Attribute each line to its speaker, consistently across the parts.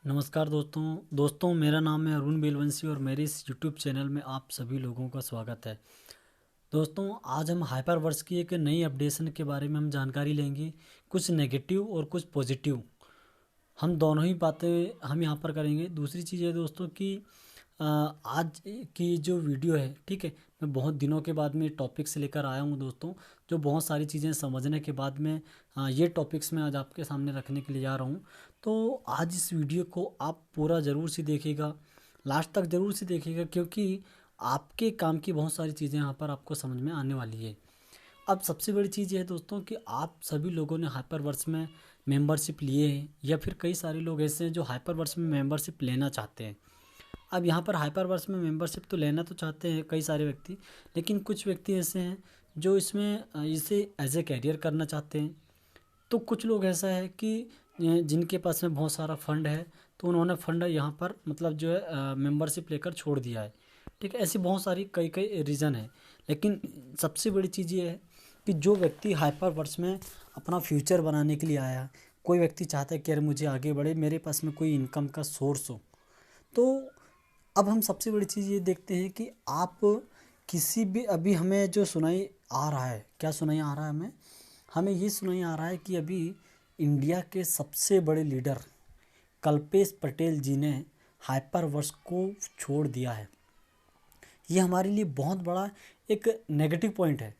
Speaker 1: नमस्कार दोस्तों मेरा नाम है अरुण बेलवंशी और मेरे इस यूट्यूब चैनल में आप सभी लोगों का स्वागत है। दोस्तों आज हम हाइपरवर्स की एक नई अपडेशन के बारे में हम जानकारी लेंगे। कुछ नेगेटिव और कुछ पॉजिटिव, हम दोनों ही बातें हम यहाँ पर करेंगे। दूसरी चीज़ है दोस्तों कि आज की जो वीडियो है, ठीक है, मैं बहुत दिनों के बाद में टॉपिक्स लेकर आया हूँ दोस्तों, जो बहुत सारी चीज़ें समझने के बाद में ये टॉपिक्स मैं आज आपके सामने रखने के लिए जा रहा हूँ। तो आज इस वीडियो को आप पूरा ज़रूर से देखिएगा, लास्ट तक ज़रूर से देखिएगा, क्योंकि आपके काम की बहुत सारी चीज़ें यहाँ पर आपको समझ में आने वाली है। अब सबसे बड़ी चीज़ ये है दोस्तों कि आप सभी लोगों ने हाइपरवर्स में मेंबरशिप लिए हैं, या फिर कई सारे लोग ऐसे हैं जो हाइपरवर्स में मेंबरशिप लेना चाहते हैं। अब यहाँ पर हाइपरवर्स में मेंबरशिप तो लेना तो चाहते हैं कई सारे व्यक्ति, लेकिन कुछ व्यक्ति ऐसे हैं जो इसमें इसे एज ए कैरियर करना चाहते हैं। तो कुछ लोग ऐसा है कि जिनके पास में बहुत सारा फंड है, तो उन्होंने फंड यहाँ पर मतलब जो है मेंबरशिप लेकर छोड़ दिया है। ठीक है, ऐसी बहुत सारी कई कई रीज़न है, लेकिन सबसे बड़ी चीज़ ये है कि जो व्यक्ति हाइपरवर्स में अपना फ्यूचर बनाने के लिए आया, कोई व्यक्ति चाहता है कि यार मुझे आगे बढ़े, मेरे पास में कोई इनकम का सोर्स हो। तो अब हम सबसे बड़ी चीज़ ये देखते हैं कि आप किसी भी, अभी हमें जो सुनाई आ रहा है, क्या सुनाई आ रहा है हमें हमें ये सुनाई आ रहा है कि अभी इंडिया के सबसे बड़े लीडर कल्पेश पटेल जी ने हाइपरवर्स को छोड़ दिया है। ये हमारे लिए बहुत बड़ा एक नेगेटिव पॉइंट है,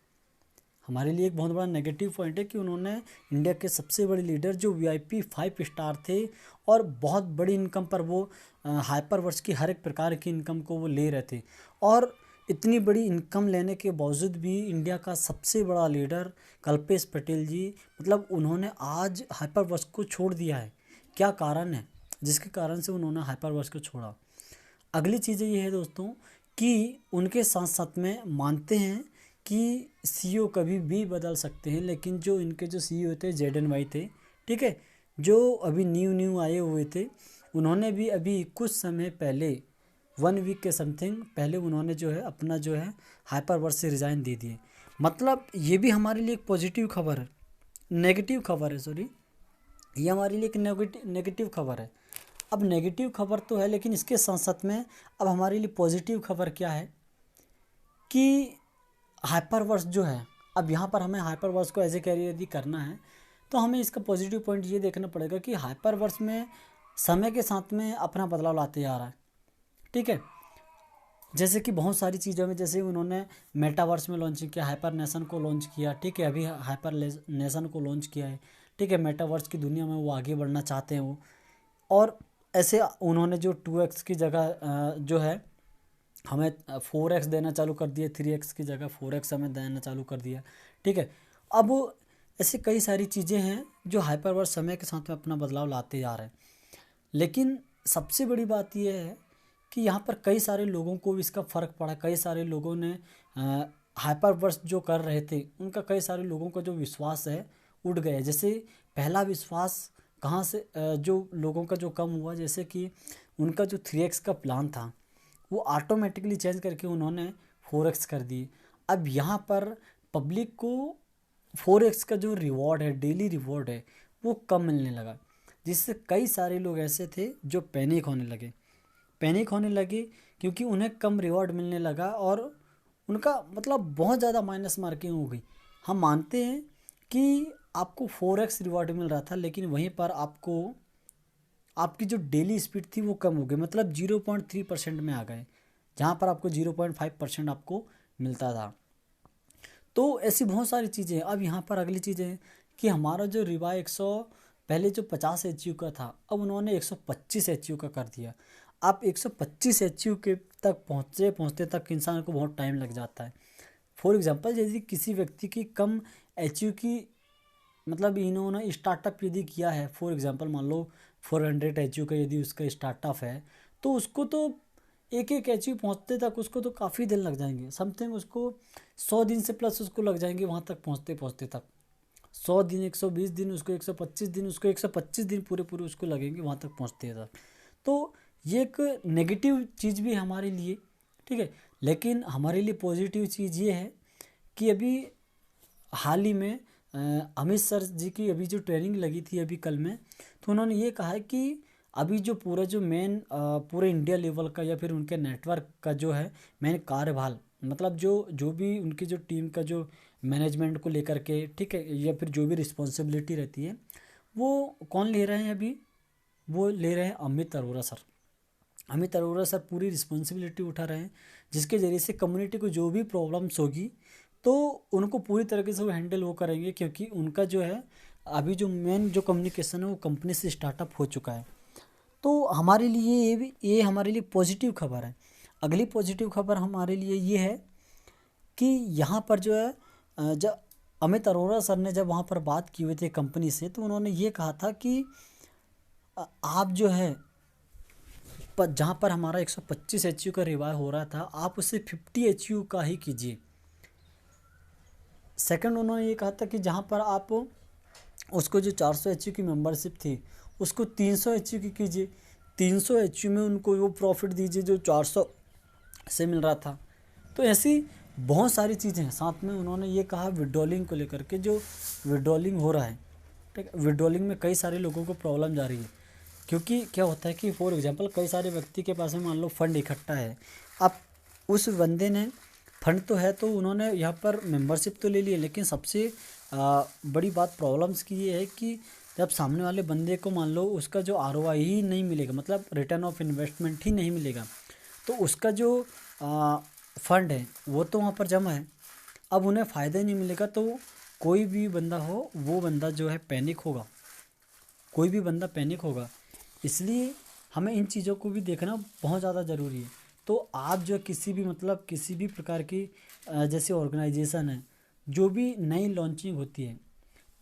Speaker 1: हमारे लिए एक बहुत बड़ा नेगेटिव पॉइंट है कि उन्होंने इंडिया के सबसे बड़े लीडर जो वीआईपी 5 स्टार थे और बहुत बड़ी इनकम पर वो हाइपरवर्स की हर एक प्रकार की इनकम को वो ले रहे थे, और इतनी बड़ी इनकम लेने के बावजूद भी इंडिया का सबसे बड़ा लीडर कल्पेश पटेल जी, मतलब उन्होंने आज हाइपरवर्स को छोड़ दिया है। क्या कारण है जिसके कारण से उन्होंने हाइपरवर्स को छोड़ा? अगली चीज़ें ये है दोस्तों कि उनके साथ साथ में मानते हैं कि सीईओ कभी भी बदल सकते हैं, लेकिन जो इनके जो सीईओ थे जेडन थे, ठीक है, जो अभी न्यू आए हुए थे, उन्होंने भी अभी कुछ समय पहले 1 वीक के समथिंग पहले उन्होंने जो है अपना जो है हाइपरवर्स से रिज़ाइन दे दिए। मतलब ये भी हमारे लिए एक पॉजिटिव खबर है, नेगेटिव खबर है, सॉरी, ये हमारे लिए एक नेगेटिव खबर है। अब नेगेटिव खबर तो है, लेकिन इसके साथ साथ में अब हमारे लिए पॉजिटिव खबर क्या है कि हाइपरवर्स जो है, अब यहाँ पर हमें हाइपरवर्स को एज ए कैरियर यदि करना है, तो हमें इसका पॉजिटिव पॉइंट ये देखना पड़ेगा कि हाइपरवर्स में समय के साथ में अपना बदलाव लाते जा रहा है। ठीक है, जैसे कि बहुत सारी चीज़ों में, जैसे उन्होंने मेटावर्स में लॉन्च किया, हाइपर नेशन को लॉन्च किया, ठीक है, अभी हाइपर नेशन को लॉन्च किया है, ठीक है, मेटावर्स की दुनिया में वो आगे बढ़ना चाहते हैं वो। और ऐसे उन्होंने जो 2x की जगह जो है हमें 4x देना चालू कर दिया, 3x की जगह 4x हमें देना चालू कर दिया। ठीक है, अब ऐसे कई सारी चीज़ें हैं जो हाइपरवर्स समय के साथ में अपना बदलाव लाते जा रहे हैं। लेकिन सबसे बड़ी बात यह है कि यहाँ पर कई सारे लोगों को भी इसका फ़र्क पड़ा। कई सारे लोगों ने हाइपरवर्स जो कर रहे थे, उनका कई सारे लोगों का जो विश्वास है उठ गया। जैसे पहला विश्वास कहाँ से जो लोगों का जो कम हुआ, जैसे कि उनका जो 3x का प्लान था वो ऑटोमेटिकली चेंज करके उन्होंने 4x कर दी। अब यहाँ पर पब्लिक को 4x का जो रिवॉर्ड है, डेली रिवॉर्ड है, वो कम मिलने लगा, जिससे कई सारे लोग ऐसे थे जो पैनिक होने लगे क्योंकि उन्हें कम रिवॉर्ड मिलने लगा और उनका मतलब बहुत ज़्यादा माइनस मार्किंग हो गई। हम मानते हैं कि आपको 4x रिवॉर्ड मिल रहा था, लेकिन वहीं पर आपको आपकी जो डेली स्पीड थी वो कम हो गई, मतलब 0.3% में आ गए, जहाँ पर आपको 0.5% आपको मिलता था। तो ऐसी बहुत सारी चीज़ें हैं। अब यहाँ पर अगली चीज़ें हैं कि हमारा जो रिवा 100 पहले जो 50 एच का था, अब उन्होंने 125 एच का कर दिया। आप 125 एच के तक पहुँचते तक इंसान को बहुत टाइम लग जाता है। फॉर एग्ज़ाम्पल, यदि किसी व्यक्ति की कम एच की, मतलब इन्होंने स्टार्टअप यदि किया है, फॉर एग्ज़ाम्पल मान लो 400 एच का यदि उसका स्टार्टअप है, तो उसको तो एक एच पहुँचते तक उसको तो काफ़ी दिन लग जाएंगे, समथिंग उसको 100 दिन से प्लस उसको लग जाएंगे वहाँ तक पहुँचते तक। 100 दिन, 120 दिन, उसको 125 दिन, उसको 125 दिन पूरे उसको लगेंगे वहाँ तक पहुँचते तक। तो ये एक नेगेटिव चीज़ भी है हमारे लिए, ठीक है। लेकिन हमारे लिए पॉजिटिव चीज़ ये है कि अभी हाल ही में अमित सर जी की अभी जो ट्रेनिंग लगी थी अभी कल में, तो उन्होंने ये कहा है कि अभी जो पूरा जो मेन पूरे इंडिया लेवल का या फिर उनके नेटवर्क का जो है मेन कार्यभार, मतलब जो भी उनकी जो टीम का जो मैनेजमेंट को लेकर के, ठीक है, या फिर जो भी रिस्पॉन्सिबिलिटी रहती है, वो कौन ले रहे हैं अभी? वो ले रहे हैं अमित अरोड़ा सर। अमित अरोड़ा सर पूरी रिस्पॉन्सिबिलिटी उठा रहे हैं, जिसके ज़रिए से कम्युनिटी को जो भी प्रॉब्लम्स होगी तो उनको पूरी तरीके से वो हैंडल वो करेंगे, क्योंकि उनका जो है अभी जो मेन जो कम्युनिकेशन है वो कंपनी से स्टार्टअप हो चुका है। तो हमारे लिए ये हमारे लिए पॉजिटिव खबर है। अगली पॉजिटिव खबर हमारे लिए ये है कि यहाँ पर जो है जब अमित अरोड़ा सर ने जब वहाँ पर बात की हुई थी कंपनी से, तो उन्होंने ये कहा था कि आप जो है जहाँ पर हमारा 125 एचयू का रिवाय हो रहा था, आप उसे 50 एचयू का ही कीजिए। सेकंड उन्होंने ये कहा था कि जहाँ पर आप उसको जो 400 एचयू की मेंबरशिप थी उसको 300 एचयू की कीजिए। 300 एचयू में उनको वो प्रॉफिट दीजिए जो 400 से मिल रहा था। तो ऐसी बहुत सारी चीज़ें हैं। साथ में उन्होंने ये कहा विड्रॉलिंग को लेकर के, जो विड्रॉलिंग हो रहा है, ठीक है, विड्रॉलिंग में कई सारे लोगों को प्रॉब्लम जा रही है। क्योंकि क्या होता है कि फॉर एग्जांपल कई सारे व्यक्ति के पास में मान लो फंड इकट्ठा है, अब उस बंदे ने फंड तो है तो उन्होंने यहाँ पर मेंबरशिप तो ले ली है, लेकिन सबसे बड़ी बात प्रॉब्लम्स की ये है कि जब सामने वाले बंदे को मान लो उसका जो आरओआई ही नहीं मिलेगा, मतलब रिटर्न ऑफ इन्वेस्टमेंट ही नहीं मिलेगा, तो उसका जो फंड है वो तो वहाँ पर जमा है, अब उन्हें फ़ायदा ही नहीं मिलेगा, तो कोई भी बंदा हो वो बंदा जो है पैनिक होगा, कोई भी बंदा पैनिक होगा। इसलिए हमें इन चीज़ों को भी देखना बहुत ज़्यादा ज़रूरी है। तो आप जो किसी भी मतलब किसी भी प्रकार की जैसे ऑर्गेनाइजेशन है, जो भी नई लॉन्चिंग होती है,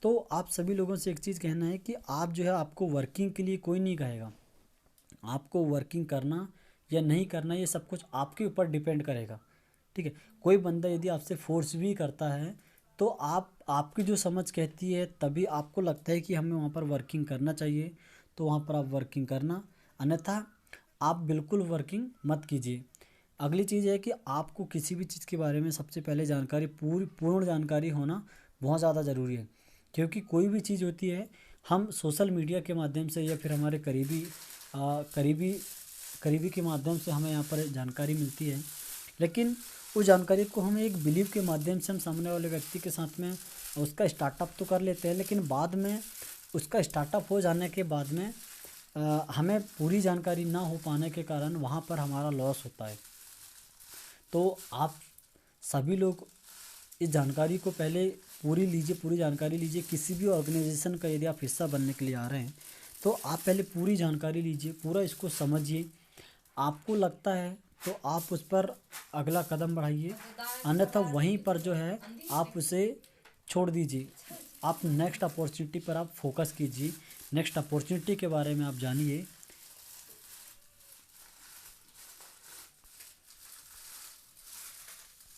Speaker 1: तो आप सभी लोगों से एक चीज़ कहना है कि आप जो है, आपको वर्किंग के लिए कोई नहीं कहेगा, आपको वर्किंग करना या नहीं करना ये सब कुछ आपके ऊपर डिपेंड करेगा, ठीक है। कोई बंदा यदि आपसे फोर्स भी करता है तो आपकी जो समझ कहती है तभी आपको लगता है कि हमें वहाँ पर वर्किंग करना चाहिए, तो वहाँ पर आप वर्किंग करना, अन्यथा आप बिल्कुल वर्किंग मत कीजिए। अगली चीज़ है कि आपको किसी भी चीज़ के बारे में सबसे पहले जानकारी पूर्ण जानकारी होना बहुत ज़्यादा ज़रूरी है। क्योंकि कोई भी चीज़ होती है, हम सोशल मीडिया के माध्यम से या फिर हमारे करीबी के माध्यम से हमें यहाँ पर जानकारी मिलती है, लेकिन उस जानकारी को हम एक बिलीव के माध्यम से हम सामने वाले व्यक्ति के साथ में उसका स्टार्टअप तो कर लेते हैं, लेकिन बाद में उसका स्टार्टअप हो जाने के बाद में हमें पूरी जानकारी ना हो पाने के कारण वहाँ पर हमारा लॉस होता है। तो आप सभी लोग इस जानकारी को पहले पूरी लीजिए, पूरी जानकारी लीजिए। किसी भी ऑर्गेनाइजेशन का यदि आप हिस्सा बनने के लिए आ रहे हैं तो आप पहले पूरी जानकारी लीजिए, पूरा इसको समझिए। आपको लगता है तो आप उस पर अगला कदम बढ़ाइए, अन्यथा वहीं पर जो है आप उसे छोड़ दीजिए। आप नेक्स्ट अपॉर्चुनिटी पर आप फोकस कीजिए, नेक्स्ट अपॉर्चुनिटी के बारे में आप जानिए।